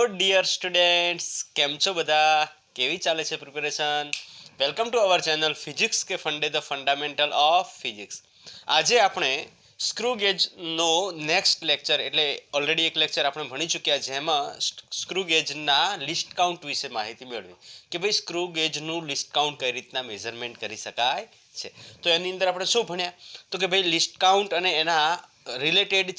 Hello dear students, કેમ છો બધા? કેવી ચાલે છે preparation? Welcome to our channel physics કે ફંડે ધ ફંડામેન્ટલ ઓફ ફિઝિક્સ. આજે આપણે સ્ક્રૂ ગેજનો નેક્સ્ટ લેક્ચર એટલે ઓલરેડી એક લેક્ચર આપણે ભણી ચૂક્યા, જેમાં સ્ક્રૂ ગેજના લિસ્ટ કાઉન્ટ વિશે માહિતી મેળવી કે ભાઈ સ્ક્રૂ ગેજનું લિસ્ટ કાઉન્ટ કઈ રીતના મેઝરમેન્ટ કરી શકાય છે. તો એની અંદર આપણે શું ભણ્યા તો કે ભાઈ લિસ્ટ કાઉન્ટ અને એના રિલેટેડ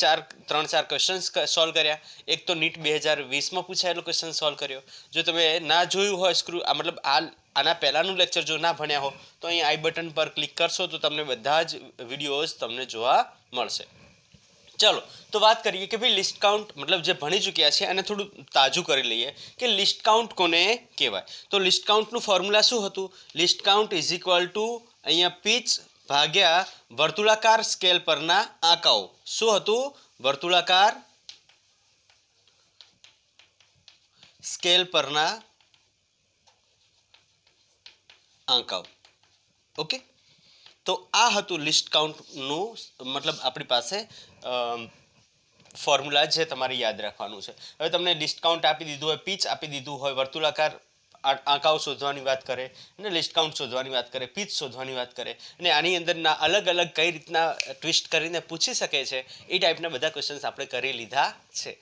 ત્રણ ચાર ક્વેશ્ચન્સ સોલ્વ કર્યા. એક તો નીટ 2020માં પૂછાયેલો ક્વેશ્ચન સોલ્વ કર્યો. જો તમે ના જોયું હોય મતલબ આના પહેલાંનું લેક્ચર જો ના ભણ્યા હો તો અહીં આઈ બટન પર ક્લિક કરશો તો તમને બધા જ વિડીયોઝ તમને જોવા મળશે. ચલો તો વાત કરીએ કે ભાઈ લિસ્ટ કાઉન્ટ મતલબ જે ભણી ચૂક્યા છે અને થોડું તાજું કરી લઈએ કે લિસ્ટ કાઉન્ટ કોને કહેવાય. તો લિસ્ટ કાઉન્ટનું ફોર્મ્યુલા શું હતું? List count is equal two અહીંયા પીચ ભાગ્યા વર્તુળાકાર સ્કેલ પરના આંકાઓ. શું હતું? વર્તુળાકાર સ્કેલ પરના આંકાઓ. ઓકે, તો આ હતું લિસ્ટ કાઉન્ટનું મતલબ આપણી પાસે ફોર્મ્યુલા જે તમારે યાદ રાખવાનું છે. હવે તમને લિસ્ટ કાઉન્ટ આપી દીધું હોય, પીચ આપી દીધું હોય, વર્તુળાકાર આંકાઓ શોધવાની વાત કરે અને લિસ્ટ કાઉન્ટ શોધવાની વાત કરે, પીચ શોધવાની વાત કરે અને આની અંદરના અલગ અલગ કઈ રીતના ટ્વિસ્ટ કરીને પૂછી શકે છે એ ટાઈપના બધા ક્વેશ્ચન્સ આપણે કરી લીધા છે.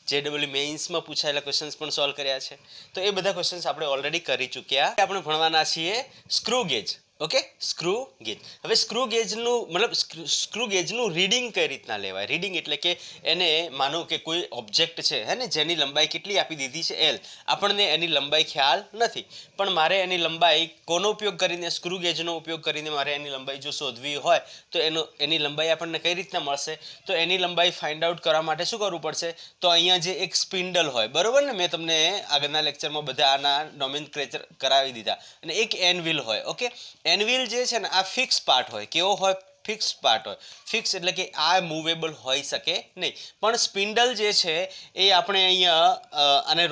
JEE મેઇન્સમાં પૂછાયેલા ક્વેશ્ચન્સ પણ સોલ્વ કર્યા છે. તો એ બધા ક્વેશ્ચન્સ આપણે ઓલરેડી કરી ચૂક્યા. આપણે ભણવાના છીએ screw gauge. Okay, screw gauge. હવે સ્ક્રૂ ગેજનું મતલબ સ્ક્રૂ ગેજનું રીડિંગ કઈ રીતના લેવાય? રીડિંગ એટલે કે એને માનો કે કોઈ ઓબ્જેક્ટ છે હે ને, જેની લંબાઈ કેટલી આપી દીધી છે L. આપણને એની લંબાઈ ખ્યાલ નથી, પણ મારે એની લંબાઈ કોનો ઉપયોગ કરીને? સ્ક્રૂ ગેજનો ઉપયોગ કરીને મારે એની લંબાઈ જો શોધવી હોય તો એની લંબાઈ આપણને કઈ રીતના મળશે? તો એની લંબાઈ ફાઇન્ડ આઉટ કરવા માટે શું કરવું પડશે? તો અહીંયા જે એક સ્પિન્ડલ હોય, બરોબર ને, મેં તમને આગળના લેક્ચરમાં બધા આના નોમેનક્લેચર કરાવી દીધા, અને એક એનવિલ હોય. ઓકે, એનવિલ જે છે ને આ ફિક્સ પાર્ટ હોય. કેવો હોય? ફિક્સ પાર્ટ હોય. ફિક્સ એટલે કે આ મૂવેબલ હોઈ શકે નહીં. પણ સ્પિન્ડલ જે છે એ આપણે અહીંયા આને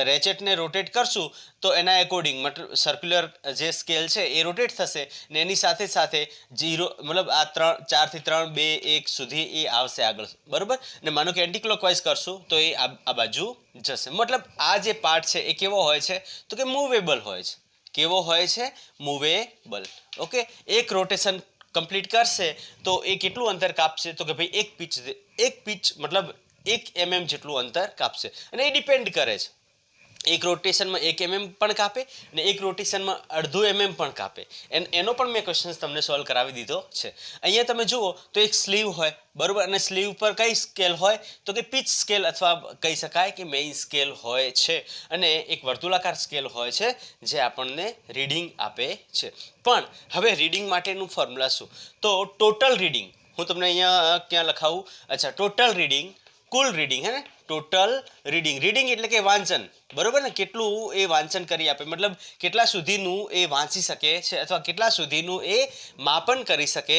રેચેટને રોટેટ કરશું તો એના એકોર્ડિંગ મતલબ સર્ક્યુલર જે સ્કેલ છે એ રોટેટ થશે ને એની સાથે સાથે 0 મતલબ આ 4 થી 3 2 1 સુધી એ આવશે આગળ, બરોબર ને. માનો કે એન્ટી ક્લોકવાઇઝ કરશું તો એ આ બાજુ જશે. મતલબ આ જે પાર્ટ છે એ કેવો હોય છે? તો કે મૂવેબલ હોય છે. કેવો હોય છે? મૂવેબલ. ઓકે, એક રોટેશન કમ્પ્લીટ કરશે તો એ કેટલું અંતર કાપશે? તો કે ભાઈ એક પીચ મતલબ 1 mm જેટલું અંતર કાપશે. અને એ ડિપેન્ડ કરે છે, એક રોટેશનમાં 1 mm પણ કાપે ને એક રોટેશનમાં અડધું mm પણ કાપે. એનો પણ મેં ક્વેશ્ચન તમને સોલ્વ કરાવી દીધો છે. અહીંયા તમે જુઓ તો એક સ્લીવ હોય, બરોબર, અને સ્લીવ પર કઈ સ્કેલ હોય? તો કે પીચ સ્કેલ અથવા કહી શકાય કે મેઇન સ્કેલ હોય છે. અને એક વર્તુળાકાર સ્કેલ હોય છે જે આપણને રીડિંગ આપે છે. પણ હવે રીડિંગ માટેનું ફોર્મ્યુલા શું? તો ટોટલ રીડિંગ હું તમને અહીંયા ક્યાં લખાવું? અચ્છા, ટોટલ રીડિંગ, કુલ રીડિંગ હે ને, ટોટલ રીડિંગ. રીડિંગ એટલે કે વાંચન, બરોબર ને, કેટલું એ વાંચન કરી આપે, મતલબ કેટલા સુધીનું એ વાંચી શકે છે અથવા કેટલા સુધીનું એ માપન કરી શકે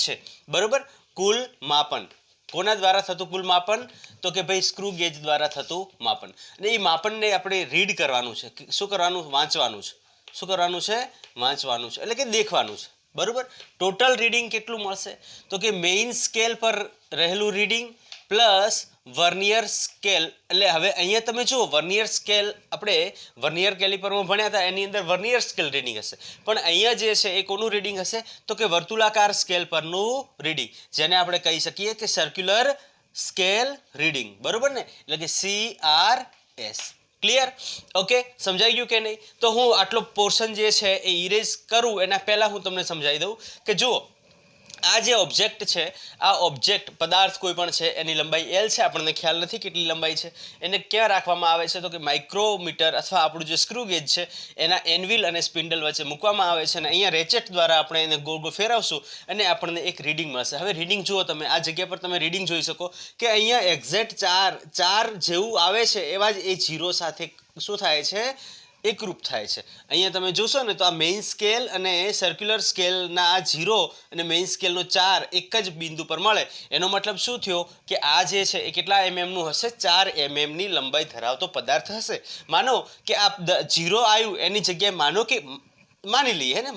છે, બરોબર. કુલ માપન કોના દ્વારા થતું? કુલ માપન તો કે ભાઈ સ્ક્રૂ ગેજ દ્વારા થતું માપન. અને એ માપનને આપણે રીડ કરવાનું છે. શું કરવાનું? વાંચવાનું છે. શું કરવાનું છે? વાંચવાનું છે, એટલે કે દેખવાનું છે, બરોબર. ટોટલ રીડિંગ કેટલું મળશે? તો કે મેઇન સ્કેલ પર રહેલું રીડિંગ પ્લસ વર્નિયર સ્કેલ. એટલે હવે અહીંયા તમે જુઓ, વર્નિયર સ્કેલ આપણે વર્નિયર કેલિપરમાં ભણ્યા હતા, એની અંદર વર્નિયર સ્કેલ રીડિંગ હશે. પણ અહીંયા જે છે એ કોનું રીડિંગ હશે? તો કે વર્તુળાકાર સ્કેલ પરનું રીડિંગ, જેને આપણે કહી શકીએ કે સર્ક્યુલર સ્કેલ રીડિંગ, બરોબર ને, એટલે કે CRS. ક્લિયર? ઓકે, સમજાઈ ગયું કે નહીં? તો હું આટલો પોર્શન જે છે એ ઇરેઝ કરું એના પહેલાં હું તમને સમજાવી દઉં કે જુઓ, આ જે ઓબ્જેક્ટ છે, આ ઓબ્જેક્ટ પદાર્થ કોઈ પણ છે, એની લંબાઈ L છે, આપણને ખ્યાલ નથી કેટલી લંબાઈ છે. એને ક્યાં રાખવામાં આવે છે? તો કે માઇક્રોમીટર અથવા આપણું જે સ્ક્રૂ ગેજ છે એના એનવિલ અને સ્પિન્ડલ વચ્ચે મૂકવામાં આવે છે અને અહીંયા રેચેટ દ્વારા આપણે એને ગોળ ગોળ ફેરવશું અને આપણને એક રીડિંગ મળશે. હવે રીડિંગ જુઓ તમે, આ જગ્યા પર તમે રીડિંગ જોઈ શકો કે અહીંયા એક્ઝેક્ટ 4 જેવું આવે છે એવા જ એ 0 સાથે શું થાય છે? એકરૂપ થાય છે. અહીંયા તમે જોશો ને તો આ મેઇન સ્કેલ અને સર્ક્યુલર સ્કેલના આ 0 અને મેઇન સ્કેલનો 4 એક જ બિંદુ પર મળે. એનો મતલબ શું થયો કે આ જે છે એ કેટલા mmનું હશે? 4 mmની લંબાઈ ધરાવતો પદાર્થ હશે. માનો કે આ 0 આવ્યું એની જગ્યાએ માનો કે માની લઈએ હે ને,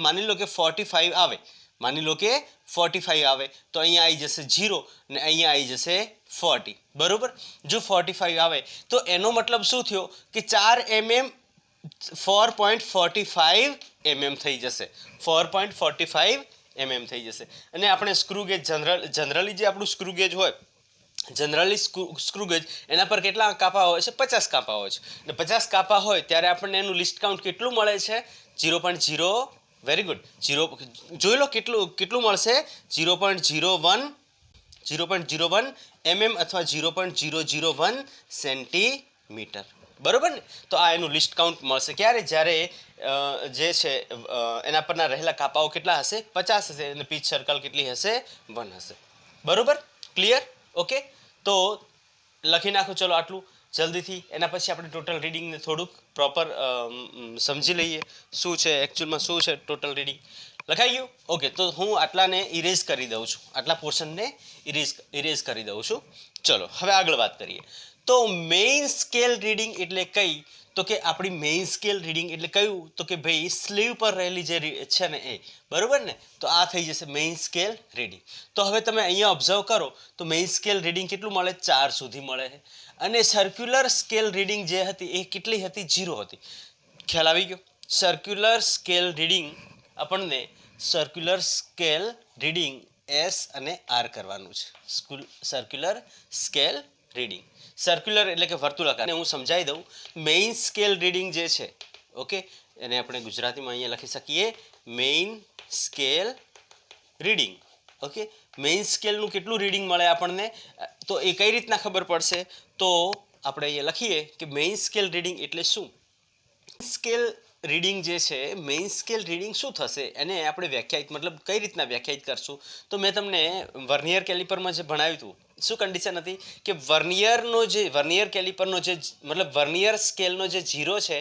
માની લો કે 45 આવે, માની લો કે 45 આવે તો અહીંયા આવી જશે 0 ને અહીંયા આવી જશે 40, બરોબર. જો 45 આવે તો એનો મતલબ શું થયો કે 4 mm 4.45 mm થઈ જશે, 4.45 mm થઈ જશે. અને આપણે સ્ક્રૂ ગેજ જનરલી જે આપણું સ્ક્રૂ ગેજ હોય, જનરલી સ્ક્રૂ ગેજ એના પર કેટલા કાપા હોય છે? 50 કાપા હોય છે. અને 50 કાપા હોય ત્યારે આપણને એનું લિસ્ટ કાઉન્ટ કેટલું મળે છે? 0.0. Very good. 0 જોઈ લો કેટલું મળશે? 0.01 mm અથવા 0.001 સેન્ટીમીટર, બરોબર ને? તો આ એનું લિસ્ટ કાઉન્ટ મળશે ક્યારે? જ્યારે જે છે એના પરના રહેલા કાપાઓ કેટલા હશે? 50 હશે અને પીચ સર્કલ કેટલી હશે? 1 હશે, બરોબર. ક્લિયર? ઓકે. તો લખી નાખો ચલો આટલું જલ્દીથી. એના પછી આપણે ટોટલ રીડિંગને થોડુંક પ્રોપર સમજી લઈએ શું છે એકચ્યુઅલમાં, શું છે ટોટલ રીડિંગ. લખાઈ ગયું? ઓકે. તો હું આટલાને ઇરેઝ કરી દઉં છું, આટલા પોર્શનને ઇરેઝ કરી દઉં છું. ચલો હવે આગળ વાત કરીએ. તો મેઇન સ્કેલ રીડિંગ એટલે કઈ? તો કે આપણી મેઇન સ્કેલ રીડિંગ એટલે કયું? તો કે ભાઈ સ્લીવ પર રહેલી જે છે ને એ, બરોબર ને? તો આ થઈ જશે મેઇન સ્કેલ રીડિંગ. તો હવે તમે અહીંયા ઓબ્ઝર્વ કરો તો મેઇન સ્કેલ રીડિંગ કેટલું મળે? 4 સુધી મળે છે. અને સર્ક્યુલર સ્કેલ રીડિંગ જે હતી એ કેટલી હતી? 0 હતી. ખ્યાલ આવી ગયો? સર્ક્યુલર સ્કેલ રીડિંગ આપણને સર્ક્યુલર સ્કેલ રીડિંગ S અને R કરવાનું છે. સર્ક્યુલર સ્કેલ રીડિંગ, સર્ક્યુલર એટલે કે વર્તુળાકાર. હું સમજાવી દઉં. મેઇન સ્કેલ રીડિંગ જે છે, ઓકે, એને આપણે ગુજરાતીમાં અહીંયા લખી શકીએ main scale reading. Okay, main સ્કેલનું કેટલું રીડિંગ મળે આપણને? તો એ કઈ રીતના ખબર પડશે? તો આપણે અહીંયા લખીએ કે મેઇન સ્કેલ રીડિંગ એટલે શું? સ્કેલ રીડિંગ જે છે, મેઇન સ્કેલ રીડિંગ શું થશે એને આપણે વ્યાખ્યાયિત, મતલબ કઈ રીતના વ્યાખ્યાયિત કરશું? તો મેં તમને વર્નિયર કેલિપરમાં જે ભણાવ્યું હતું, શું કન્ડિશન હતી કે વર્નિયર કેલિપરનો જે મતલબ વર્નિયર સ્કેલનો જે 0 છે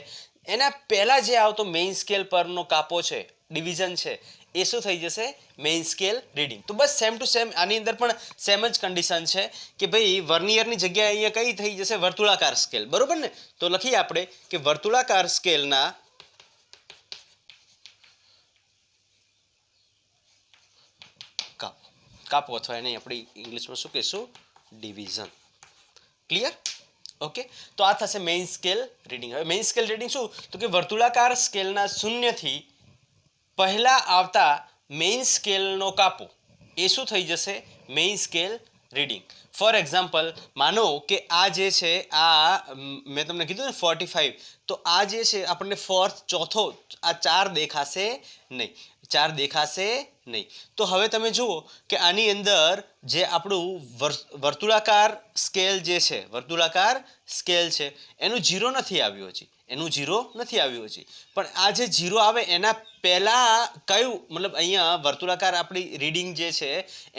એના પહેલાં જે આવતો મેઇન સ્કેલ પરનો કાપો છે, ડિવિઝન છે, એ શું થઈ જશે? Main scale reading. તો બસ સેમ ટુ સેમ આની અંદર પણ સેમ જ કન્ડિશન છે કે ભાઈ વર્નિયરની જગ્યાએ અહીંયા કઈ થઈ જશે? વર્તુળાકાર સ્કેલ, બરોબર ને? તો લખીએ આપણે કે વર્તુળાકાર સ્કેલના કાપો અથવા એને આપણે ઇંગ્લિશમાં શું કહીશું? ડિવિઝન. ક્લિયર? ઓકે. તો આ થશે મેઇન સ્કેલ રીડિંગ. હવે મેઇન સ્કેલ રીડિંગ શું? તો કે વર્તુળાકાર સ્કેલના 0 થી પહેલા આવતા મેઇન સ્કેલનો કાપો એ શું થઈ જશે? Main scale reading. For example, માનો કે આ જે છે આ મેં તમને કીધું ને 45, તો આ જે છે આપણને ચોથો આ 4 દેખાશે નહીં, 4 દેખાશે નહીં. તો હવે તમે જુઓ કે આની અંદર જે આપણું વર્તુળાકાર સ્કેલ જે છે, વર્તુળાકાર સ્કેલ છે એનું 0 નથી આવ્યું હજી, એનું 0 નથી આવ્યું હજી. પણ આ જે 0 આવે એના પહેલાં કયું, મતલબ અહીંયા વર્તુળાકાર આપણી રીડિંગ જે છે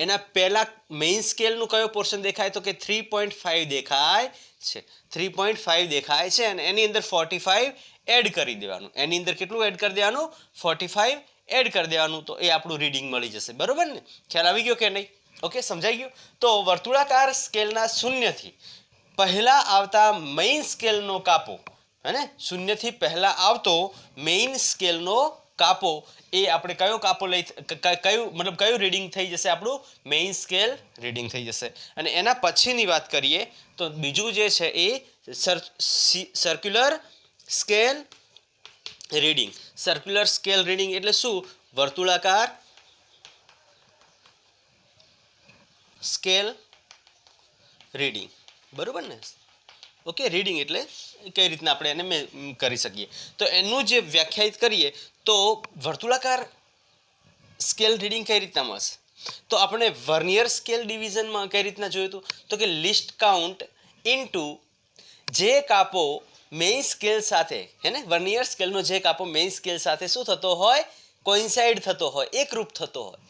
એના પહેલાં મેઇન સ્કેલનું કયો પોર્શન દેખાય? તો કે 3.5 દેખાય છે, 3.5 દેખાય છે. અને એની અંદર 45 એડ કરી દેવાનું. એની અંદર કેટલું એડ કરી દેવાનું? 45 એડ કરી દેવાનું. તો એ આપણું રીડિંગ મળી જશે, બરોબર ને? ખ્યાલ આવી ગયો કે નહીં? ઓકે, સમજાઈ ગયું? તો વર્તુળાકાર સ્કેલના 0 થી પહેલા આવતા મેઇન સ્કેલનો કાપો, હે ને? 0 થી પહેલા આવતો મેઇન સ્કેલનો કાપો એ આપણે કયો કાપો કયું રીડિંગ થઈ જશે? આપણું મેઇન સ્કેલ રીડિંગ થઈ જશે. અને એના પછીની વાત કરીએ તો બીજું જે છે એ circular scale reading. Circular scale reading એટલે શું? વર્તુળાકાર સ્કેલ રીડિંગ, બરોબર ને? ઓકે, રીડિંગ એટલે કઈ રીતના આપણે એને કરી શકીએ? તો એનું જે વ્યાખ્યાયિત કરીએ તો વર્તુળાકાર સ્કેલ રીડિંગ કઈ રીતના મળશે? તો આપણે વર્નિયર સ્કેલ ડિવિઝનમાં કઈ રીતના જોયું હતું? તો કે લિસ્ટ કાઉન્ટ ઇન્ટુ જે કાપો મેઇન સ્કેલ સાથે, હે ને? વર્નિયર સ્કેલનો જે કાપો મેઇન સ્કેલ સાથે શું થતો હોય? કોઇન્સાઇડ થતો હોય, એકરૂપ થતો હોય,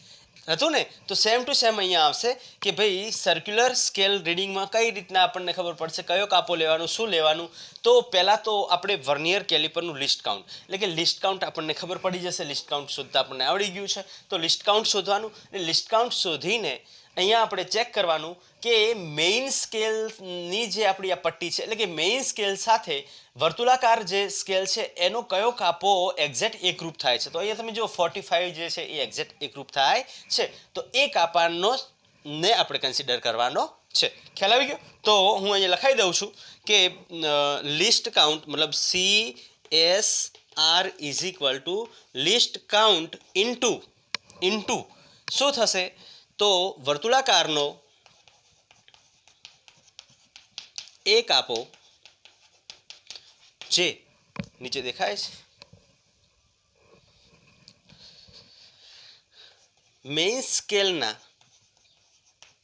હતું ને? તો સેમ ટુ સેમ અહીંયા આવશે કે ભાઈ સર્ક્યુલર સ્કેલ રીડિંગમાં કઈ રીતના આપણને ખબર પડશે કયો કાપો લેવાનું, શું લેવાનું? તો પહેલાં તો આપણે વર્નિયર કેલિપરનું લિસ્ટ કાઉન્ટ, એટલે કે લિસ્ટ કાઉન્ટ આપણને ખબર પડી જશે. લિસ્ટ કાઉન્ટ શોધતા આપણને આવડી ગયું છે. તો લિસ્ટ કાઉન્ટ શોધવાનું, અને લિસ્ટ કાઉન્ટ શોધીને અહીંયા આપણે ચેક કરવાનું કે મેઇન સ્કેલની જે આપણી આ પટ્ટી છે એટલે કે મેઇન સ્કેલ સાથે વર્તુળાકાર જે સ્કેલ છે એનો કયો કાપો એક્ઝેક્ટ એકરૂપ થાય છે. તો અહીંયા તમે જો 45 જે છે એ એક્ઝેક્ટ એકરૂપ થાય છે. તો એ કાપાનો ને આપણે કન્સિડર કરવાનો છે. ખ્યાલ આવી ગયો? તો હું અહીંયા લખાઈ દઉં છું કે લિસ્ટ કાઉન્ટ મતલબ CSR is equal two list count into શું થશે? તો વર્તુળાકારનો એ કાપો જે નીચે દેખાય છે મેઇન સ્કેલના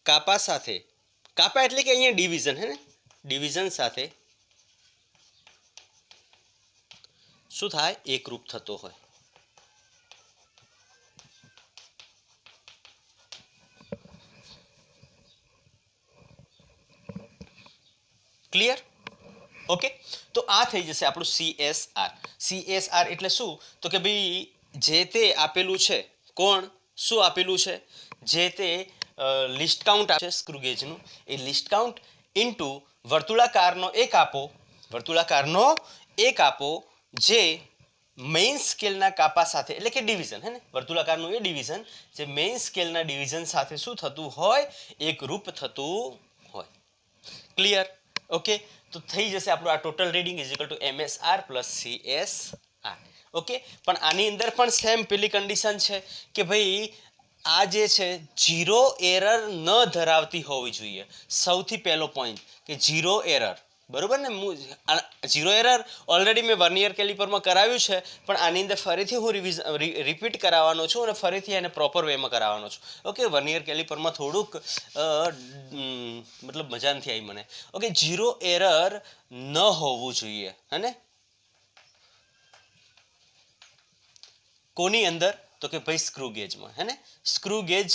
કાપા સાથે, કાપા એટલે કે અહીંયા ડિવિઝન હે ને, ડિવિઝન સાથે શું થાય? એકરૂપ થતો હોય. ક્લિયર? ઓકે, તો આ થઈ જશે આપણું CSR. CSR એટલે શું? તો કે ભાઈ જે તે આપેલું છે, કોણ શું આપેલું છે? જે તે લિસ્ટ કાઉન્ટ છે સ્ક્રૂ ગેજનું, એ લિસ્ટ કાઉન્ટ ઇન્ટુ વર્તુળાકારનો એ કાપો, વર્તુળાકારનો એ કાપો જે મેઇન સ્કેલના કાપા સાથે એટલે કે ડિવિઝન હે ને, વર્તુળાકારનું એ ડિવિઝન જે મેઇન સ્કેલના ડિવિઝન સાથે શું થતું હોય? એકરૂપ થતું હોય. ક્લિયર? ઓકે, તો થઈ જશે આપણું આ total reading is equal two MSR plus CSR. Okay, પણ આની અંદર પણ સેમ પેલી કન્ડિશન છે કે ભાઈ આ જે છે ઝીરો એરર ન ધરાવતી હોવી જોઈએ. સૌથી પહેલો પોઈન્ટ કે ઝીરો એરર, બરોબર ને? ઝીરો એરર ઓલરેડી મેં વર્નિયર કેલિપરમાં કરાવ્યું છે, પણ આની અંદર ફરીથી હું રિપીટ કરાવવાનો છું અને ફરીથી એને પ્રોપર વેમાં કરાવવાનો છું. ઓકે, વર્નિયર કેલિપરમાં થોડુંક મતલબ મજા નથી આવી મને. ઓકે, ઝીરો એરર ન હોવું જોઈએ હે ને. કોની અંદર? તો કે ભાઈ સ્ક્રૂ ગેજમાં હે ને. સ્ક્રૂ ગેજ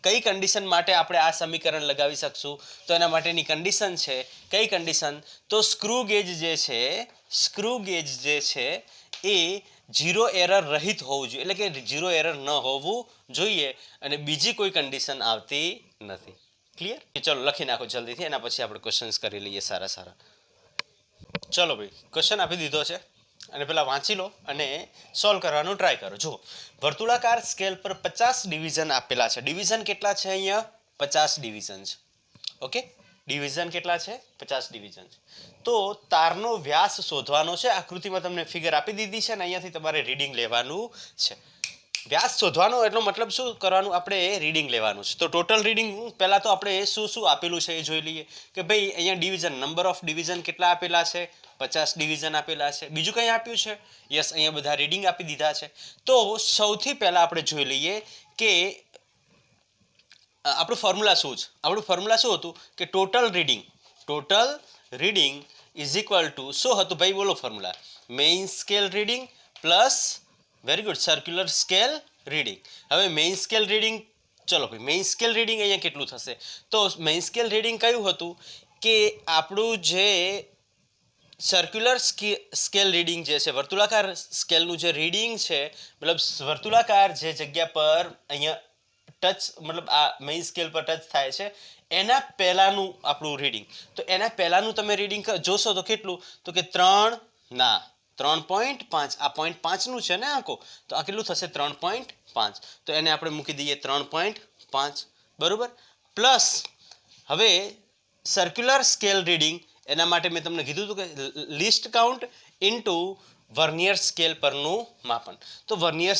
કઈ કન્ડિશન માટે આપણે આ સમીકરણ લગાવી શકશું? તો એના માટેની કન્ડિશન છે કઈ કન્ડિશન? તો સ્ક્રૂ ગેજ જે છે એ ઝીરો એરર રહિત હોવું જોઈએ, એટલે કે ઝીરો એરર ન હોવું જોઈએ અને બીજી કોઈ કન્ડિશન આવતી નથી. ક્લિયર? ચલો લખી નાખો જલ્દીથી, એના પછી આપણે ક્વેશ્ચન્સ કરી લઈએ સારા સારા. ચલો ભાઈ, ક્વેશ્ચન આપી દીધો છે અને પેલા વાંચી લો અને સોલ્વ કરવાનું ટ્રાય કરો. જુઓ, વર્તુળાકાર સ્કેલ પર 50 ડિવિઝન આપેલા છે. ડિવિઝન કેટલા છે? અહીંયા 50 ડિવિઝન છે. ઓકે, ડિવિઝન કેટલા છે? 50 ડિવિઝન છે. તો તારનો વ્યાસ શોધવાનો છે. આકૃતિમાં તમને ફિગર આપી દીધી છે અને અહીંયાથી તમારે રીડિંગ લેવાનું છે. વ્યાસ શોધવાનો એટલો મતલબ શું કરવાનું? આપણે રીડિંગ લેવાનું છે. તો ટોટલ રીડિંગ પહેલાં તો આપણે શું શું આપેલું છે એ જોઈ લઈએ કે ભાઈ અહીંયા ડિવિઝન, નંબર ઓફ ડિવિઝન કેટલા આપેલા છે? 50 ડિવિઝન આપેલા છે. બીજું કંઈ આપ્યું છે? યસ, અહીંયા બધા રીડિંગ આપી દીધા છે. તો સૌથી પહેલાં આપણે જોઈ લઈએ કે આપણું ફોર્મ્યુલા શું છે. આપણું ફોર્મ્યુલા શું હતું કે total reading is equal two શું હતું ભાઈ? બોલો formula. Main scale reading plus, very good, circular scale reading. હવે મેઇન સ્કેલ રીડિંગ, ચલો ભાઈ મેઇન સ્કેલ રીડિંગ અહીંયા કેટલું થશે? તો મેઇન સ્કેલ રીડિંગ કયું હતું કે આપણું જે સર્ક્યુલર સ્કેલ રીડિંગ જે છે, વર્તુળાકાર સ્કેલનું જે રીડિંગ છે, મતલબ વર્તુળાકાર જે જગ્યા પર અહીંયા ટચ મતલબ આ મેઇન સ્કેલ પર ટચ થાય છે એના પહેલાંનું આપણું રીડિંગ. તો એના પહેલાંનું તમે રીડિંગ જોશો તો કેટલું? તો કે 3.5. આ 0.5નું છે ને આંકો, તો આ કેટલું થશે? 3.5. તો એને આપણે મૂકી દઈએ 3.5, બરોબર. પ્લસ હવે સર્ક્યુલર સ્કેલ રીડિંગ, એના માટે મેં તમને કીધું હતું કે list count into vernier scale પરનું માપન. તો વર્નિયર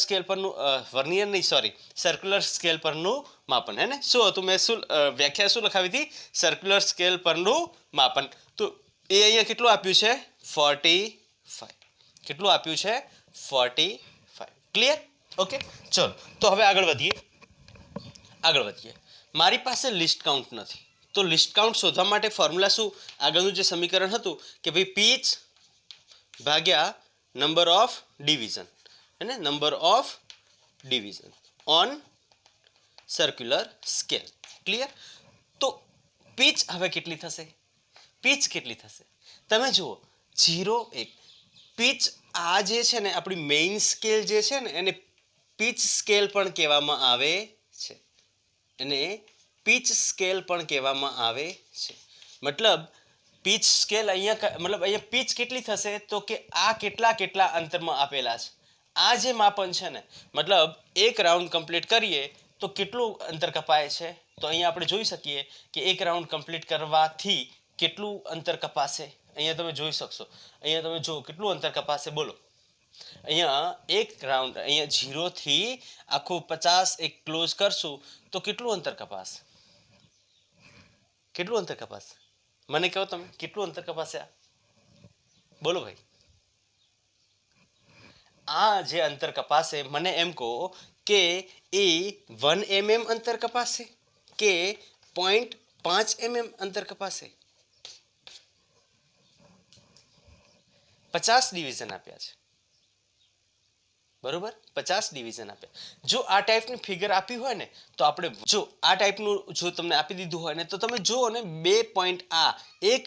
સર્ક્યુલર સ્કેલ પરનું માપન હે ને. શું હતું? મેં શું વ્યાખ્યા શું લખાવી હતી? સર્ક્યુલર સ્કેલ પરનું માપન. તો એ અહીંયા કેટલું આપ્યું છે? 45. કેટલું આપ્યું છે? 45. ક્લિયર? ઓકે, ચલો તો હવે આગળ વધીએ. મારી પાસે લિસ્ટ કાઉન્ટ નથી, તો લિસ્ટ કાઉન્ટ શોધવા માટે ફોર્મ્યુલા શું? આગળનું જે સમીકરણ હતું કે ભાઈ પીચ ભાગ્યા નંબર ઓફ ડિવિઝન હે ને, number of division on circular scale. Clear? તો પીચ હવે કેટલી થશે? તમે જુઓ 0.1. પીચ આ જે છે ને આપણી મેઇન સ્કેલ જે છે ને એને પીચ સ્કેલ પણ કહેવામાં આવે છે. એને પીચ સ્કેલ પણ કહેવામાં આવે છે. મતલબ પીચ સ્કેલ અહીંયા પીચ કેટલી થશે તો કે આ કેટલા અંતરમાં આપેલા છે. આ જે માપન છે ને મતલબ એક રાઉન્ડ કમ્પ્લીટ કરીએ તો કેટલું અંતર કપાય છે તો અહીંયા આપણે જોઈ શકીએ કે એક રાઉન્ડ કમ્પ્લીટ કરવાથી કેટલું અંતર કપાશે. અહીંયા તમે જોઈ શકશો. અહીંયા તમે જો કેટલું અંતર કપાશે બોલો. અહીંયા એક રાઉન્ડ અહીંયા 0 થી આખું 50 એક ક્લોઝ કરશું તો કેટલું અંતર કપાશે? કેટલું અંતર કપાશે મને કહો તમે, કેટલું અંતર કપાશે આ બોલો ભાઈ. આ જે અંતર કપાશે મને એમ કહો કે એ 1 mm અંતર કપાશે કે 0.5 mm અંતર કપાશે? 50 ડિવિઝન આપ્યા છે બરોબર, 50 ડિવિઝન આપ્યા. જો આ ટાઈપની ફિગર આપી હોય ને તો આપણે જો આ ટાઈપનું જો તમને આપી દીધું હોય ને તો તમે જુઓ ને 2 પોઈન્ટ આ એક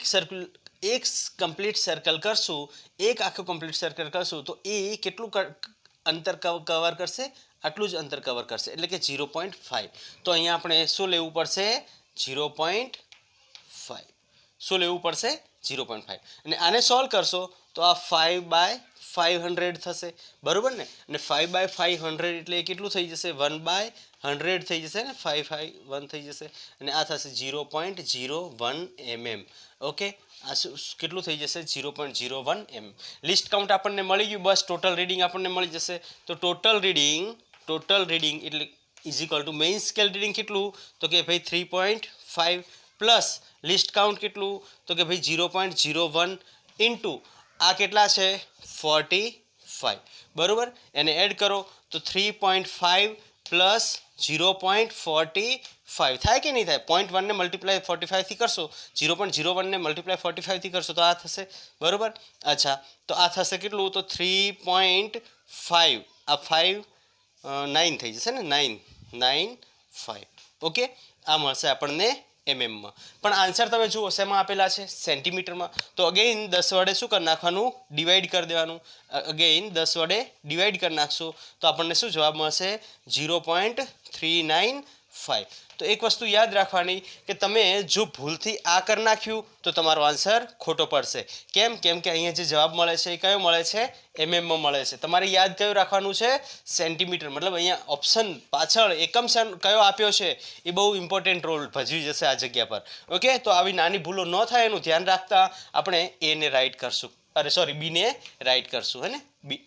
કમ્પ્લીટ સર્કલ કરશું, એક આખું કમ્પ્લીટ સર્કલ કરશું તો એ કેટલું અંતર કવર કરશે? આટલું જ અંતર કવર કરશે એટલે કે 0.5. તો અહીંયા આપણે શું લેવું પડશે? 0.5. શું લેવું પડશે? 0.5. અને આને સોલ્વ કરશો તો આ 5/500 થશે બરોબર ને. અને 5/500 એટલે કેટલું થઈ જશે? 1/100 થઈ જશે ને, 5/1 થઈ જશે અને આ થશે 0.01 mm. ઓકે, આ કેટલું થઈ જશે? 0.01 mm. લિસ્ટ કાઉન્ટ આપણને મળી ગયું. બસ ટોટલ રીડિંગ આપણને મળી જશે. તો ટોટલ રીડિંગ એટલે is equal two main scale reading કેટલું તો કે ભાઈ 3.5 પ્લસ લિસ્ટ કાઉન્ટ કેટલું તો કે ભાઈ 0.01 ઇન્ટુ આ કેટલા છે? 45 બરોબર. એને એડ કરો તો 3.5 પ્લસ 0.45 થાય કે નહીં થાય? 0.1 ને મલ્ટીપ્લાય 45 થી કરશો, 0.01 ને મલ્ટીપ્લાય 45 થી કરશો તો આ થશે બરોબર. અચ્છા, તો આ થશે કેટલું? તો 3.5 આ 5 9 થઈ જશે ને, 995. ઓકે, આ મળશે આપણને એમએમમાં. પણ આન્સર તમે જુઓ શેમાં આપેલા છે? સેન્ટીમીટરમાં. તો અગેઇન 10 વડે શું કરી નાખવાનું? ડિવાઈડ કરી દેવાનું. અગેઇન 10 વડે ડિવાઈડ કરી નાખશું તો આપણને શું જવાબ મળશે? 0.395. તો એક વસ્તુ યાદ રાખવાની કે તમે જો ભૂલથી આ કરી નાખ્યું તો તમારો આન્સર ખોટો પડશે. કેમ કે અહીંયા જે જવાબ મળે છે એ કયો મળે છે? એમએમમાં મળે છે. તમારે યાદ કયું રાખવાનું છે? સેન્ટીમીટર. મતલબ અહીંયા ઓપ્શન પાછળ એકમ કયો આપ્યો છે એ બહુ ઇમ્પોર્ટન્ટ રોલ ભજવી જશે આ જગ્યા પર. ઓકે, તો આવી નાની ભૂલો ન થાય એનું ધ્યાન રાખતા આપણે એને રાઈટ કરશું. બીને રાઈટ કરશું. હે ને,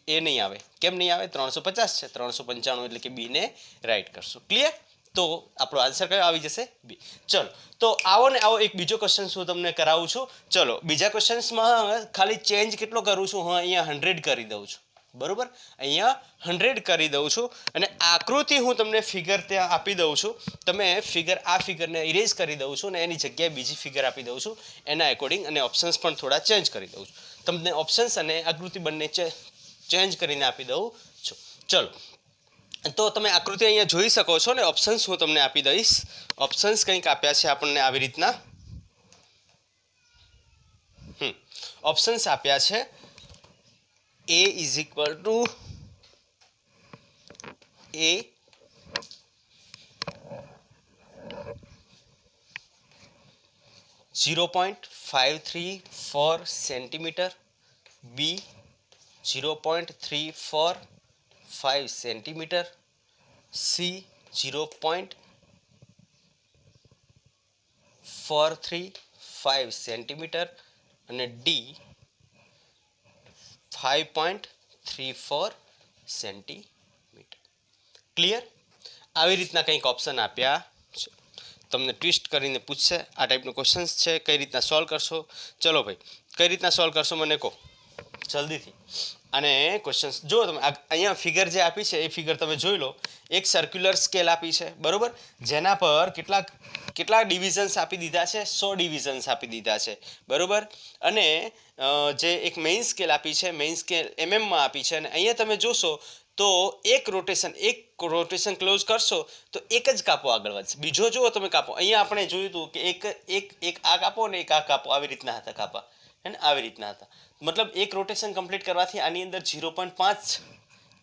એ નહીં આવે. કેમ નહીં આવે? 350 છે, 395 એટલે કે બીને રાઈટ કરશું. ક્લિયર? તો આપણો આન્સર કયો આવી જશે? બી. ચલો, તો આવો એક બીજો ક્વેશ્ચન હું તમને કરાવું છું. ચલો, બીજા ક્વેશ્ચન્સમાં ખાલી ચેન્જ કેટલો કરું છું? હું અહીંયા 100 કરી દઉં છું બરોબર. અહીંયા 100 કરી દઉં છું અને આકૃતિ હું તમને ફિગર ત્યાં આપી દઉં છું. તમે આ ફિગરને ઇરેઝ કરી દઉં છું અને એની જગ્યાએ બીજી ફિગર આપી દઉં છું એના એકોર્ડિંગ, અને ઓપ્શન્સ પણ થોડા ચેન્જ કરી દઉં છું. તમને ઓપ્શન્સ અને આકૃતિ બંને ચેન્જ કરીને આપી દઉં છું. ચલો, તો તમે આકૃતિ અહીંયા જોઈ શકો છો ને. ઓપ્શન્સ હું તમને આપી દઈશ. ઓપ્શન્સ કંઈક આપ્યા છે આપણને આવી રીતના. ઓપ્શન્સ આપ્યા છે A is equal to A 0.534 centimeter, B 0.345 centimeter, C 0.435 centimeter અને D 5.34 સેન્ટીમીટર. ક્લિયર? આવી રીતના કંઈક ઓપ્શન આપ્યા છે. તમને ટ્વિસ્ટ કરીને પૂછશે આ ટાઈપનો ક્વેશ્ચન્સ છે. કઈ રીતના સોલ્વ કરશો? ચલો ભાઈ, કઈ રીતના સોલ્વ કરશો મને કહો જલ્દીથી. અને ક્વેશ્ચન્સ જો તમે અહીંયા ફિગર જે આપી છે એ ફિગર તમે જોઈ લો. એક સર્ક્યુલર સ્કેલ આપી છે બરોબર, જેના પર કેટલા ડિવિઝન્સ આપી દીધા છે? 100 ડિવિઝન્સ આપી દીધા છે બરોબર. અને જે એક મેઇન સ્કેલ આપી છે, મેઇન સ્કેલ એમએમમાં આપી છે. અને અહીંયા તમે જોશો તો એક રોટેશન ક્લોઝ કરશો તો એક જ કાપો આગળ વધશે. બીજો જુઓ તમે કાપો. અહીંયા આપણે જોયું હતું કે એક આ કાપો ને એક આ કાપો, આવી રીતના હતા કાપા, હે ને, આવી રીતના હતા. મતલબ એક રોટેશન કમ્પ્લીટ કરવાથી આની અંદર 0.5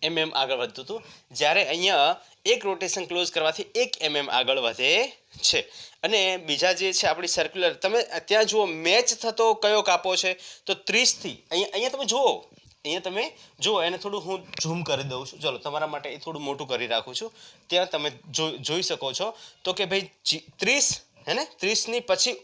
mm આગળ વધતું હતું, જ્યારે અહીંયા એક રોટેશન ક્લોઝ કરવાથી 1 mm આગળ વધે છે. અને બીજા જે છે આપણી સર્ક્યુલર, તમે ત્યાં જુઓ મેચ થતો કયો કાપો છે, તો 30 થી અહીંયા તમે જુઓ, અહીંયા તમે જુઓ, એને થોડું હું ઝૂમ કરી દઉં છું, ચલો તમારા માટે એ થોડું મોટું કરી રાખું છું. ત્યાં તમે જોઈ શકો છો તો કે ભાઈ 30 હે ને, 30 ની પછી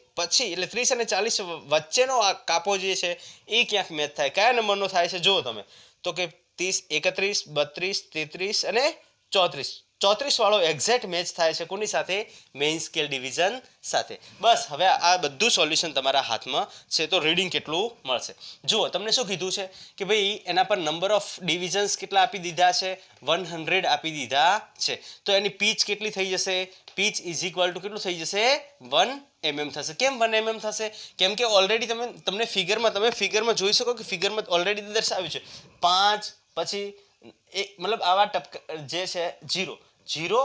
એટલે 30 અને 40 વચ્ચેનો આ કાપો જે છે એ ક્યાંક મેચ થાય. કયા નંબરનો થાય છે જુઓ તમે, તો કે 30, 31, 32, 33 અને 34. 34 વાળો એક્ઝેક્ટ મેચ થાય છે કોની સાથે? મેઇન સ્કેલ ડિવિઝન સાથે. બસ હવે આ બધું સોલ્યુશન તમારા હાથમાં છે, તો રીડિંગ કેટલું મળશે જુઓ. તમને શું કીધું છે કે ભાઈ એના પર નંબર ઓફ ડિવિઝન્સ કેટલા આપી દીધા છે? 100 આપી દીધા છે. તો એની પીચ કેટલી થઈ જશે? પીચ ઇઝ ઇક્વલ ટુ કેટલું થઈ જશે? 1 mm થશે. કેમ 1 mm થશે? કેમ કે ઓલરેડી તમને ફિગરમાં જોઈ શકો કે ફિગરમાં ઓલરેડી દર્શાવ્યું છે 5 પછી મતલબ આવા ટપકા જે છે 0 0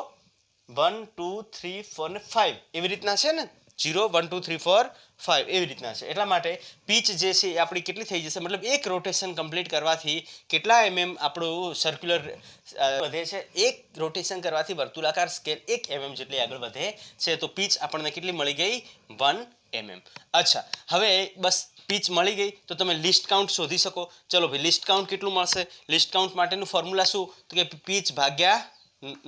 1 2 3 4 ને 5 એવી રીતના છે ને, 0 1 2 3 4 5 એવી રીતના છે. એટલા માટે પીચ જે છે એ આપણી કેટલી થઈ જશે? મતલબ એક રોટેશન કમ્પ્લીટ કરવાથી કેટલા mm આપણું સર્ક્યુલર વધે છે? એક રોટેશન કરવાથી વર્તુળાકાર સ્કેલ 1 mm જેટલી આગળ વધે છે. તો પીચ આપણને કેટલી મળી ગઈ? 1 mm. અચ્છા, હવે બસ પીચ મળી ગઈ તો તમે લિસ્ટ કાઉન્ટ શોધી શકો. ચલો ભાઈ, લિસ્ટ કાઉન્ટ કેટલું મળશે? લિસ્ટ કાઉન્ટ માટેનું ફોર્મ્યુલા શું? તો કે પીચ ભાગ્યા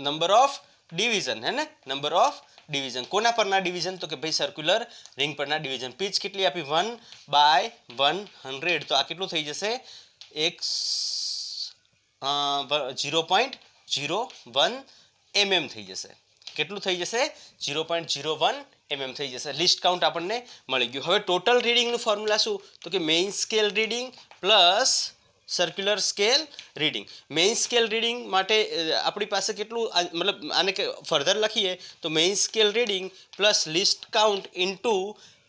નંબર ઓફ ડિવિઝન, હે ને, નંબર ઓફ ડિવિઝન. કોના પરના ડિવિઝન? તો કે ભાઈ સર્ક્યુલર રિંગ પરના ડિવિઝન. પીચ કેટલી આપી? 1/100. તો આ કેટલું થઈ જશે? 0.01 mm થઈ જશે. કેટલું થઈ જશે? 0.01 mm થઈ જશે. લિસ્ટ કાઉન્ટ આપણને મળી ગયું. હવે ટોટલ રીડિંગનું ફોર્મ્યુલા શું? તો કે main scale reading plus circular scale reading. Main scale reading માટે આપણી પાસે કેટલું, મતલબ આને કે ફર્ધર લખીએ તો main scale reading plus list count into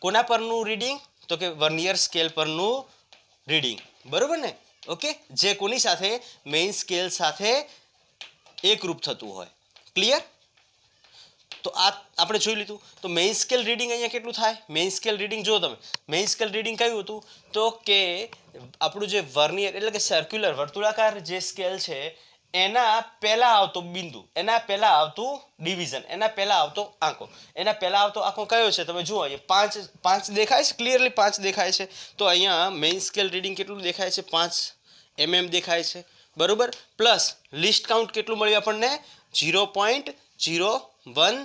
કોના પરનું રીડિંગ? તો કે વર્નિયર સ્કેલ પરનું રીડિંગ. બરોબર ને? ઓકે, જે કોની સાથે? મેઇન સ્કેલ સાથે એકરૂપ થતું હોય. ક્લિયર? તો આ આપણે જોઈ લીધું. તો મેઇન સ્કેલ રીડિંગ અહીંયા કેટલું થાય? મેઇન સ્કેલ રીડિંગ જો તમે, મેઇન સ્કેલ રીડિંગ કયું હતું? તો કે આપણું જે વર્નિયર એટલે કે સર્ક્યુલર વર્તુળાકાર જે સ્કેલ છે એના પહેલા આવતો બિંદુ, એના પહેલા આવતું ડિવિઝન, એના પહેલા આવતો આંકો, એના પહેલા આવતો આંકો કયો છે? તમે જુઓ, અહીંયા 5 દેખાય છે, ક્લિયરલી 5 દેખાય છે. તો અહીંયા મેઇન સ્કેલ રીડિંગ કેટલું દેખાય છે? 5 mm દેખાય છે. બરોબર. પ્લસ લિસ્ટ કાઉન્ટ કેટલું મળ્યું આપણને? 0.01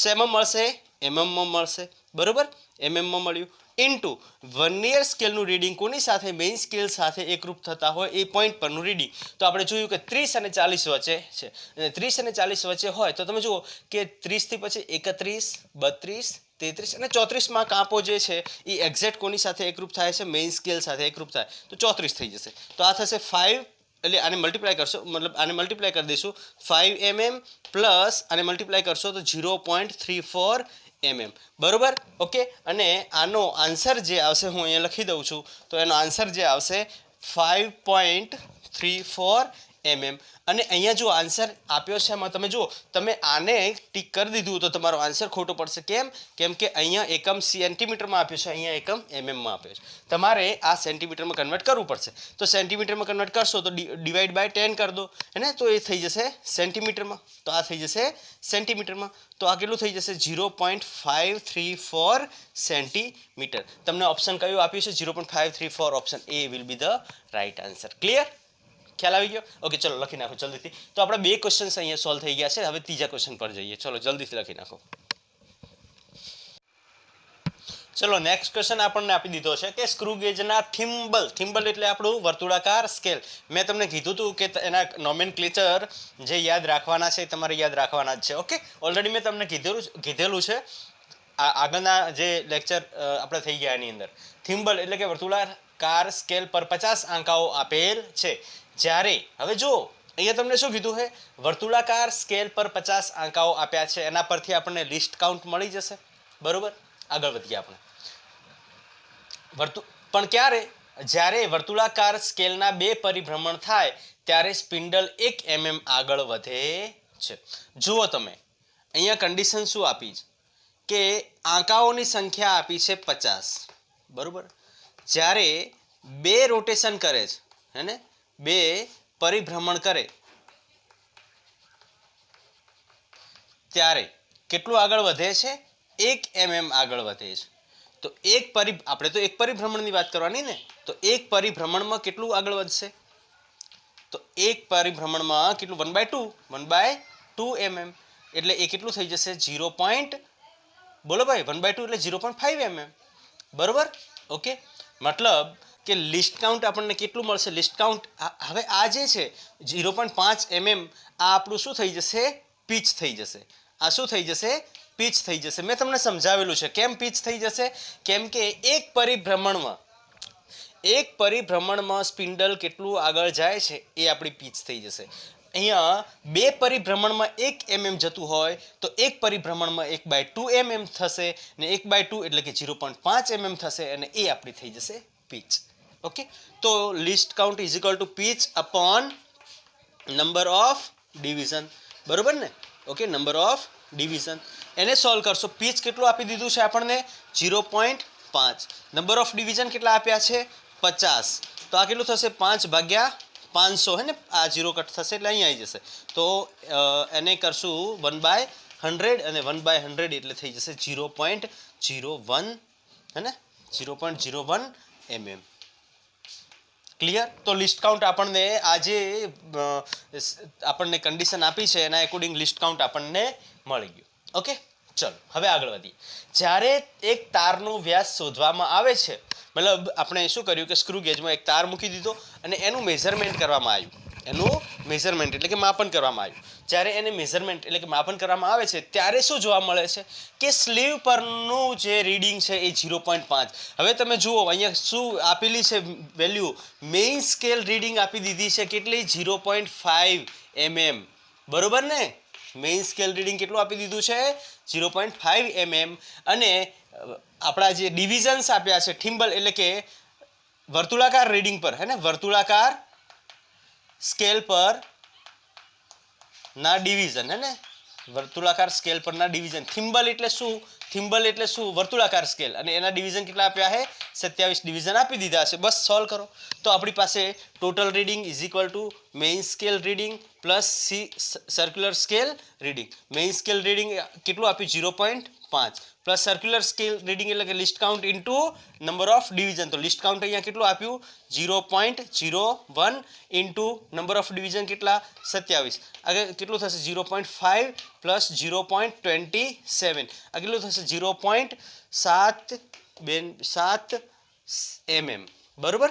સેમાં મળશે? mm માં મળશે. બરોબર, mm માં મળ્યું. ઇન્ટુ વર્નિયર સ્કેલનું રીડિંગ કોની સાથે? મેઇન સ્કેલ સાથે એકરૂપ થતા હોય એ પોઈન્ટ પરનું રીડિંગ. તો આપણે જોયું કે 30 અને 40 વચ્ચે છે. અને 30 અને 40 વચ્ચે હોય તો તમે જુઓ કે 30 થી પછી 31, 32, 33 અને 34માં કાપો જે છે એ એક્ઝેક્ટ કોની સાથે એકરૂપ થાય છે? મેઇન સ્કેલ સાથે એકરૂપ થાય. તો 34 થઈ જશે. તો આ થશે 5, એટલે આને મલ્ટીપ્લાય કરશો, મતલબ આને મલ્ટીપ્લાય કરી દઈશું 5 mm પ્લસ આને મલ્ટીપ્લાય કરશો તો 0.34 mm. બરોબર. ઓકે, અને આનો આન્સર જે આવશે હું અહીંયા લખી દઉં છું. તો એનો આન્સર જે આવશે 5.34 mm. અને અહીંયા જો આન્સર આપ્યો છે એમાં તમે જુઓ, તમે આને ટીક કરી દીધું તો તમારો આન્સર ખોટો પડશે. કેમ કે અહીંયા એકમ સેન્ટીમીટરમાં આપ્યો છે, અહીંયા એકમ mm આપ્યો છે. તમારે આ સેન્ટીમીટરમાં કન્વર્ટ કરવું પડશે. તો સેન્ટીમીટરમાં કન્વર્ટ કરશો તો ડિવાઈડ બાય 10 કરી દો, હે ને, તો એ થઈ જશે સેન્ટીમીટરમાં. તો આ થઈ જશે સેન્ટીમીટરમાં. તો આ કેટલું થઈ જશે? 0.534 સેન્ટીમીટર. તમને ઓપ્શન કયું આપ્યું છે? 0.534. Option A will be the right answer. Clear? ખ્યાલ આવી ગયો? ઓકે, ચલો લખી નાખો જલ્દીથી. તો આપણા 2 ક્વેશ્ચન્સ અહીંયા સોલ્વ થઈ ગયા છે. હવે ત્રીજા ક્વેશ્ચન પર જઈએ. ચલો જલ્દીથી લખી નાખો. ચલો નેક્સ્ટ ક્વેશ્ચન આપણને આપી દીધો છે કે સ્ક્રૂ ગેજના થિમ્બલ એટલે આપણું વર્તુળાકાર સ્કેલ. મેં તમને કીધું હતું કે એના નોમેનક્લેચર જે યાદ રાખવાના છે તમારે યાદ રાખવાના જ છે. ઓકે, ઓલરેડી મેં તમને કીધેલું છે આગળના જે લેક્ચર આપણે થઈ ગયા એની અંદર. થિમ્બલ એટલે કે વર્તુળાકાર સ્કેલ પર 50 આંકાઓ આપેલ છે. જ્યારે હવે જો અહીંયા તમને શું કીધું છે? વર્તુળાકાર સ્કેલ પર 50 આંકાઓ આપ્યા છે. એના પરથી આપણને લિસ્ટ કાઉન્ટ મળી જશે. બરોબર, આગળ વધીએ આપણે. પણ ક્યારે? જ્યારે વર્તુળાકાર સ્કેલના 2 પરિભ્રમણ થાય ત્યારે સ્પિન્ડલ 1 mm આગળ વધે છે. જુઓ તમે અહીંયા કન્ડિશન શું આપી છે કે આંકાઓની સંખ્યા આપી છે 50. બરોબર, જ્યારે 2 રોટેશન કરે છે, હે ને, 2 પરિભ્રમણ કરે ત્યારે કેટલું આગળ વધે છે? 1 mm આગળ વધે છે. તો આપણે તો એક પરિભ્રમણની વાત કરવાની ને, તો એક પરિભ્રમણમાં કેટલું આગળ વધશે? તો એક પરિભ્રમણમાં કેટલું? 1/2 mm, એટલે એ કેટલું થઈ જશે? 0. બોલો ભાઈ, 1/2 એટલે 0.5 mm, બરોબર? ઓકે, મતલબ કે લિસ્ટ કાઉન્ટ આપણને કેટલું મળશે? લિસ્ટ કાઉન્ટ હવે આ જે છે 0.5 mm, આ આપણું શું થઈ જશે? પીચ થઈ જશે. આ શું થઈ જશે? પીચ થઈ જશે. મેં તમને સમજાવેલું છે કેમ પીચ થઈ જશે. કેમ કે એક પરિભ્રમણમાં સ્પિન્ડલ કેટલું આગળ જાય છે એ આપણી પીચ થઈ જશે. અહીંયા 2 પરિભ્રમણમાં 1 mm જતું હોય તો એક પરિભ્રમણમાં 1/2 mm થશે ને 1/2 એટલે કે 0.5 mm થશે અને એ આપણી થઈ જશે પીચ. ઓકે, તો least count is equal to pitch upon number of division, બરોબર ને? ઓકે, નંબર ઓફ ડિવિઝન એને સોલ્વ કરશો. પીચ કેટલું આપી દીધું છે આપણને? 0.5. નંબર ઓફ ડિવિઝન કેટલા આપ્યા છે? 50. તો આ કેટલું થશે? 5/500, હે ને? આ 0 કટ થશે એટલે અહીંયા આવી જશે. તો એને કરશું 1/100 અને 1/100 એટલે થઈ જશે 0.01, હે ને? 0.01 mm. ક્લિયર? તો લિસ્ટ કાઉન્ટ આપણને આજે આપણને કન્ડિશન આપી છે એના એકોર્ડિંગ લિસ્ટ કાઉન્ટ આપણને મળી ગયું. ઓકે, ચલો હવે આગળ વધીએ. જ્યારે એક તારનો વ્યાસ શોધવામાં આવે છે, મતલબ આપણે શું કર્યું કે સ્ક્રૂ ગેજમાં એક તાર મૂકી દીધો અને એનું મેઝરમેન્ટ કરવામાં આવ્યું. એનું મેઝરમેન્ટ એટલે કે માપન કરવામાં આવ્યું. જ્યારે એને મેઝરમેન્ટ એટલે કે માપન કરવામાં આવે છે ત્યારે શું જોવા મળે છે કે સ્લીવ પરનું જે રીડિંગ છે એ 0.5. હવે તમે જુઓ અહીંયા શું આપેલી છે વેલ્યુ? મેઇન સ્કેલ રીડિંગ આપી દીધી છે કેટલી? 0.5 mm, બરોબર ને? મેઇન સ્કેલ રીડિંગ કેટલું આપી દીધું છે? 0.5 mm. અને આપણા જે ડિવિઝન્સ આપ્યા છે થિમ્બલ એટલે કે વર્તુળાકાર રીડિંગ પર, હે ને? વર્તુળાકાર સ્કેલ પર ના ડિવિઝન, હે ને? વર્તુળાકાર સ્કેલ પરના ડિવિઝન. થિમ્બલ એટલે શું? થિમ્બલ એટલે શું? વર્તુળાકાર સ્કેલ. અને એના ડિવિઝન કેટલા આપ્યા છે? 27 ડિવિઝન આપી દીધા છે. બસ સોલ્વ કરો. તો આપણી પાસે total reading is equal two main scale reading plus circular scale reading. Main scale reading કેટલું આપ્યું? 0.5 પ્લસ સર્ક્યુલર સ્કેલ રીડિંગ એટલે કે list count into number of division. તો લિસ્ટ કાઉન્ટ અહીંયા કેટલું આપ્યું? 0.01 ઇન્ટુ નંબર ઓફ ડિવિઝન કેટલા? 27. આગળ કેટલું થશે? 0.5 પ્લસ 0.27. આ કેટલું થશે? 0.7 mm, બરોબર?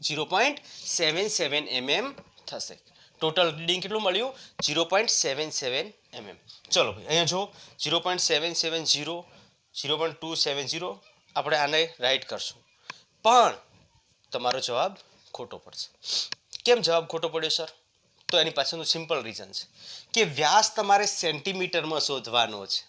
0.77 mm થશે. ટોટલ રીડિંગ કેટલું મળ્યું? 0.77 mm. ચલો ભાઈ અહીંયા જો 0.770, 0.270 આપણે આને રાઈટ કરશું. પણ તમારો જવાબ ખોટો પડશે. કેમ જવાબ ખોટો પડ્યો સર? તો એની પાછળનું સિમ્પલ રીઝન છે કે વ્યાસ તમારે સેન્ટીમીટરમાં શોધવાનો છે.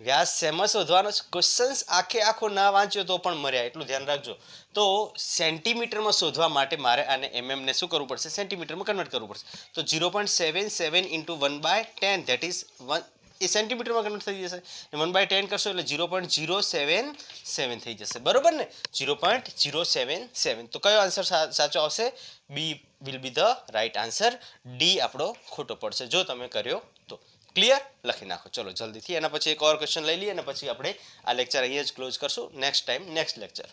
વ્યાસ શેમાં શોધવાનો છે? ક્વેશ્ચન્સ આખો ના વાંચ્યો તો પણ મર્યા, એટલું ધ્યાન રાખજો. તો સેન્ટીમીટરમાં શોધવા માટે મારે આને mm ને શું કરવું પડશે? સેન્ટીમીટરમાં કન્વર્ટ કરવું પડશે. તો 0.77 ઇન્ટુ 1/10 ધેટ ઇઝ 1, એ સેન્ટીમીટરમાં કન્વર્ટ થઈ જશે. 1/10 કરશો એટલે 0.077 થઈ જશે, બરોબર ને? 0.077. તો કયો આન્સર સાચો આવશે? બી will be the right answer. D આપણો ખોટો પડશે જો તમે કર્યો તો. ક્લિયર? લખી નાખો. ચલો જલ્દીથી. એના પછી એક ઓર ક્વેશ્ચન લઈ લઈએ અને પછી આપણે આ લેક્ચર અહીંયા જ ક્લોઝ કરશું. Next time next lecture.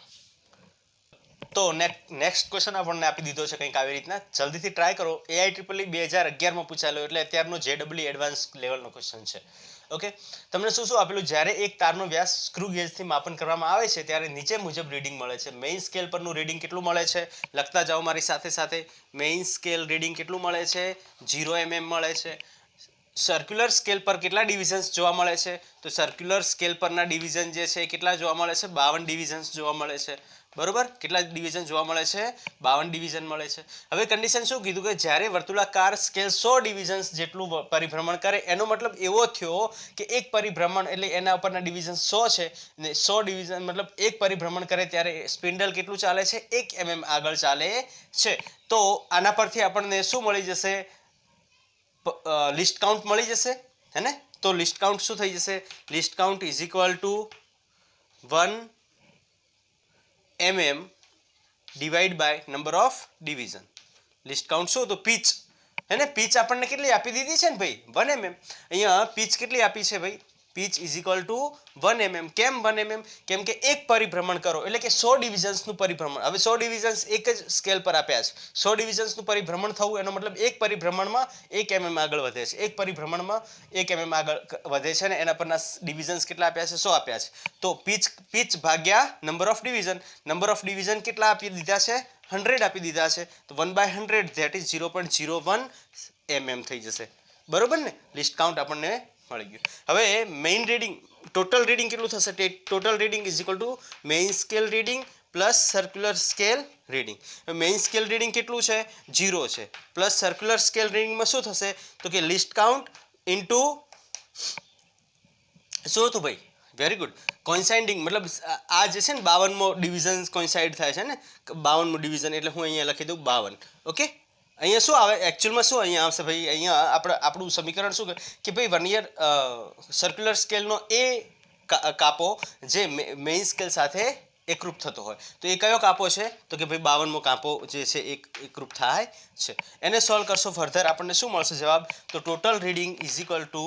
તો નેક્સ્ટ ક્વેશ્ચન આપણને આપી દીધો છે કંઈક આવી રીતના. જલ્દીથી ટ્રાય કરો. AIEEE 2011માં પૂછાયેલો એટલે અત્યારનો JEE એડવાન્સ લેવલનો ક્વેશ્ચન છે. ઓકે, તમને શું શું આપેલું? જ્યારે એક તારનો વ્યાસ સ્ક્રૂ ગેજથી માપન કરવામાં આવે છે ત્યારે નીચે મુજબ રીડિંગ મળે છે. મેઇન સ્કેલ પરનું રીડિંગ કેટલું મળે છે? લખતા જાઓ મારી સાથે સાથે. મેઇન સ્કેલ રીડિંગ કેટલું મળે છે? 0 mm મળે છે. સર્ક્યુલર સ્કેલ પર કેટલા ડિવિઝન્સ જોવા મળે છે? તો સર્ક્યુલર સ્કેલ પરના ડિવિઝન જે છે કેટલા જોવા મળે છે? 52 ડિવિઝન્સ જોવા મળે છે, બરોબર? કેટલા ડિવિઝન જોવા મળે છે? 52 ડિવિઝન મળે છે. હવે કન્ડિશન શું કીધું કે જ્યારે વર્તુળાકાર સ્કેલ 100 ડિવિઝન્સ જેટલું પરિભ્રમણ કરે, એનો મતલબ એવો થયો કે એક પરિભ્રમણ એટલે એના ઉપરના ડિવિઝન 100 છે ને 100 ડિવિઝન મતલબ એક પરિભ્રમણ કરે ત્યારે સ્પિન્ડલ કેટલું ચાલે છે? 1 mm આગળ ચાલે છે. તો આના પરથી આપણને શું મળી જશે? લિસ્ટ કાઉન્ટ મળી જશે, હે ને? તો લિસ્ટ કાઉન્ટ શું થઈ જશે? Least count is equal to 1 mm divide by number of division. Least count શું? તો પીચ હે ને પીચ આપણને કેટલી આપી દીધી છે ને ભાઈ 1 mm અહીંયા પીચ કેટલી આપી છે ભાઈ pitch is equal to 1 mm કેમ 1 mm કેમ કે એક પરિભ્રમણ કરો એટલે કે 100 ડિવિઝન્સનું પરિભ્રમણ હવે 100 ડિવિઝન્સ એક જ સ્કેલ પર આપ્યા છે 100 ડિવિઝન્સનું પરિભ્રમણ થવું એનો મતલબ એક પરિભ્રમણમાં 1 mm આગળ વધે છે એક પરિભ્રમણમાં 1 mm આગળ વધે છે ને એના પરના ડિવિઝન્સ કેટલા આપ્યા છે 100 આપ્યા છે તો પીચ ભાગ્યા નંબર ઓફ ડિવિઝન કેટલા આપી દીધા છે 100 આપી દીધા છે તો 1/100 ધેટ ઇઝ 0.01 mm થઈ જશે બરોબર ને લિસ્ટ કાઉન્ટ આપણને મળી ગયું હવે મેઇન રીડિંગ ટોટલ રીડિંગ કેટલું થશે total reading is equal two main scale reading plus circular scale reading main scale reading કેટલું છે 0 છે પ્લસ સર્ક્યુલર સ્કેલ રીડિંગમાં શું થશે તો કે લિસ્ટ કાઉન્ટ ઇન્ટુ શું હતું ભાઈ વેરી ગુડ કોઇન્સાઇડિંગ મતલબ આ જે છે ને 52મો ડિવિઝન કોઇન્સાઇડ થાય છે ને 52મું ડિવિઝન એટલે હું અહીંયા લખી દઉં 52 ઓકે અહીંયા શું આવે એકચ્યુઅલમાં શું અહીંયા આવશે ભાઈ અહીંયા આપણું સમીકરણ શું કે ભાઈ વર્નિયર સર્ક્યુલર સ્કેલનો એ કાપો જે મેઇન સ્કેલ સાથે એકરૂપ થતો હોય તો એ કયો કાપો છે તો કે ભાઈ 52મો કાપો જે છે એકરૂપ થાય છે એને સોલ્વ કરશો ફર્ધર આપણને શું મળશે જવાબ તો total reading is equal two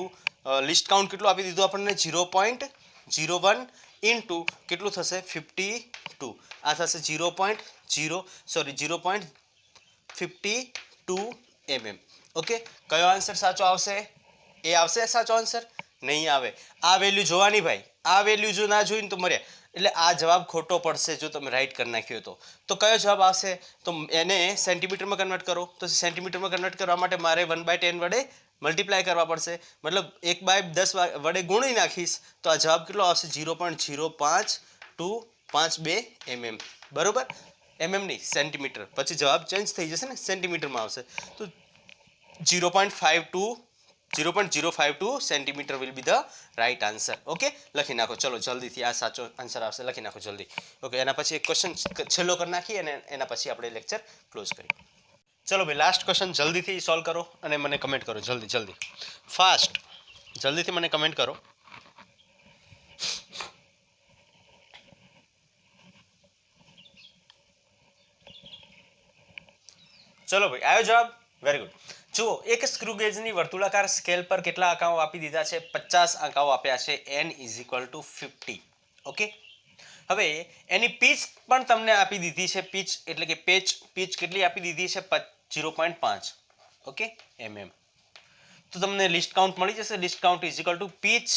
list count કેટલું આપી દીધું આપણને 0.01 ઇન્ટુ કેટલું થશે 52 આ થશે 0.52 mm ઓકે કયો આન્સર સાચો આવશે એ આવશે સાચો આન્સર નહીં આવે આ વેલ્યુ જોવાની ભાઈ આ વેલ્યુ જો ના જોઈને તો મર્યા એટલે આ જવાબ ખોટો પડશે જો તમે રાઈટ કરી નાખ્યો તો કયો જવાબ આવશે તો એને સેન્ટીમીટરમાં કન્વર્ટ કરો તો સેન્ટીમીટરમાં કન્વર્ટ કરવા માટે મારે 1/10 વડે મલ્ટીપ્લાય કરવા પડશે મતલબ 1/10 વડે ગુણી નાખીશ તો આ જવાબ કેટલો આવશે 0.05252 mm બરોબર mm નહીં સેન્ટીમીટર પછી જવાબ ચેન્જ થઈ જશે ને સેન્ટીમીટરમાં આવશે તો 0.052 centimetre will be the right answer okay લખી નાખો ચલો જલ્દીથી આ સાચો આન્સર આવશે લખી નાખો જલ્દી ઓકે એના પછી એક ક્વેશ્ચન છેલ્લો કરી નાખીએ અને એના પછી આપણે લેક્ચર ક્લોઝ કરીએ ચલો ભાઈ લાસ્ટ ક્વેશ્ચન જલ્દીથી સોલ્વ કરો અને મને કમેન્ટ કરો જલ્દી ફાસ્ટ જલ્દીથી મને કમેન્ટ કરો ચલો ભાઈ આવ્યો જવાબ વેરી ગુડ જુઓ એક સ્ક્રૂ ગેજની વર્તુળાકાર સ્કેલ પર કેટલા આંકાઓ આપી દીધા છે 50 આંકાઓ આપ્યા છે n is equal two 50 okay હવે એની પીચ પણ તમને આપી દીધી છે પીચ એટલે કે પીચ કેટલી આપી દીધી છે 0.5 ઓકે mm તો તમને લિસ્ટ કાઉન્ટ મળી જશે least count is equal to pitch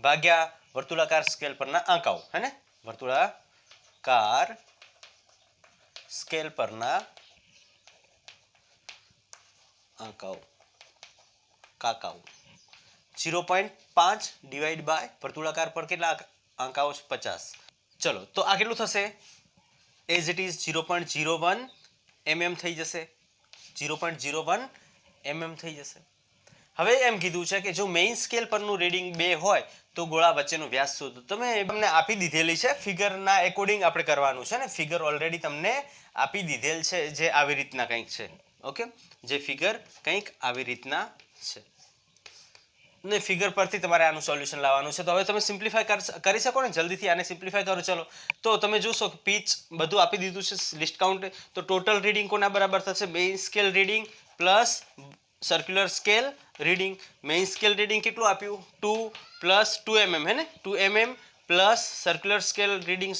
ભાગ્યા વર્તુળાકાર સ્કેલ પરના આંકાઓ હે ને વર્તુળાકાર સ્કેલ પરના આંકાઓ 0.5 ડિવાઈડ બાય વર્તુળાકાર પર કેટલા આંકાઓ છે 50 ચલો તો આ કેટલું થશે એઝ ઇટ ઇઝ 0.01 mm થઈ જશે 0.01 mm થઈ જશે હવે એમ કીધું છે કે જો મેઇન સ્કેલ પરનું રીડિંગ 2 હોય તો ગોળા વચ્ચેનો વ્યાસ શોધો તમે તમને આપી દીધેલી છે ફિગરના એકોર્ડિંગ આપણે કરવાનું છે ને ફિગર ઓલરેડી તમને આપી દીધેલ છે જે આવી રીતના કંઈક છે ઓકે જે ફિગર કંઈક આવી રીતના છે ને ફિગર પરથી તમારે આનું સોલ્યુશન લાવવાનું છે તો હવે તમે સિમ્પ્લિફાય કરી શકો ને જલ્દીથી આને સિમ્પ્લિફાય કરો ચલો તો તમે જોશો કે પીચ બધું આપી દીધું છે લિસ્ટ કાઉન્ટ તો ટોટલ રીડિંગ કોના બરાબર થશે main scale reading plus circular scale reading main scale reading કેટલું આપ્યું 2 પ્લસ 2 mm હે ને 2 mm plus circular scale reading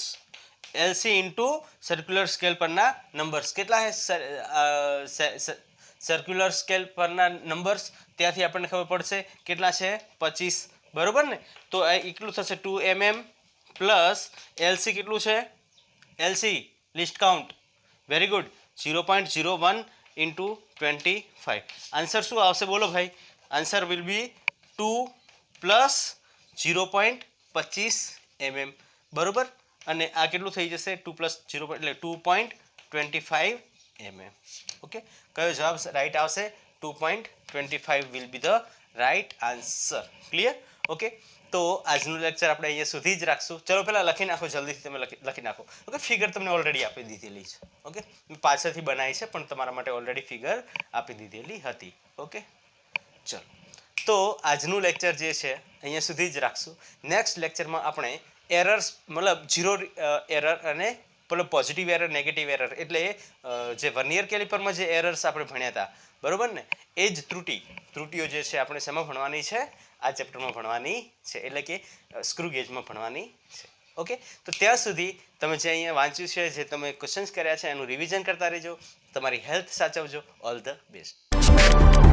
LC into circular scale પરના નંબર્સ કેટલા હે સર્ક્યુલર સ્કેલ પરના નંબર્સ ત્યાંથી આપણને ખબર પડશે કેટલા છે 25 બરોબર ને તો આ કેટલું થશે 2 mm પ્લસ LC કેટલું છે LC list count very good 0.01 into 25 answer શું આવશે બોલો ભાઈ answer will be 2 plus 0.25 mm બરોબર અને આ કેટલું થઈ જશે 2 પ્લસ 0 એટલે 2.25 mm ઓકે કયો જવાબ રાઈટ આવશે 2.25 will be the right answer clear okay તો આજનું લેક્ચર આપણે અહીંયા સુધી જ રાખશું ચલો પહેલાં લખી નાખો જલ્દીથી તમે લખી નાખો ઓકે ફિગર તમને ઓલરેડી આપી દીધેલી છે ઓકે મેં પાછળથી બનાવી છે પણ તમારા માટે ઓલરેડી ફિગર આપી દીધેલી હતી ઓકે ચલો તો આજનું લેક્ચર જે છે અહીંયા સુધી જ રાખશું નેક્સ્ટ લેક્ચરમાં આપણે એરર્સ મતલબ ઝીરો એરર અને પેલો પોઝિટિવ એરર નેગેટિવ એરર એટલે જે વર્નિયર કેલિપરમાં જે એરર્સ આપણે ભણ્યા હતા બરોબર ને? એ જ ત્રુટિઓ જે છે આપણે શેમાં ભણવાની છે? આ ચેપ્ટરમાં ભણવાની છે, એટલે કે સ્ક્રૂ ગેજમાં ભણવાની છે. ઓકે, તો ત્યાં સુધી તમે જે અહીંયા વાંચ્યું છે, જે તમે ક્વેશ્ચન્સ કર્યા છે, એનું રિવિઝન કરતા રહેજો. તમારી હેલ્થ સાચવજો. All the best.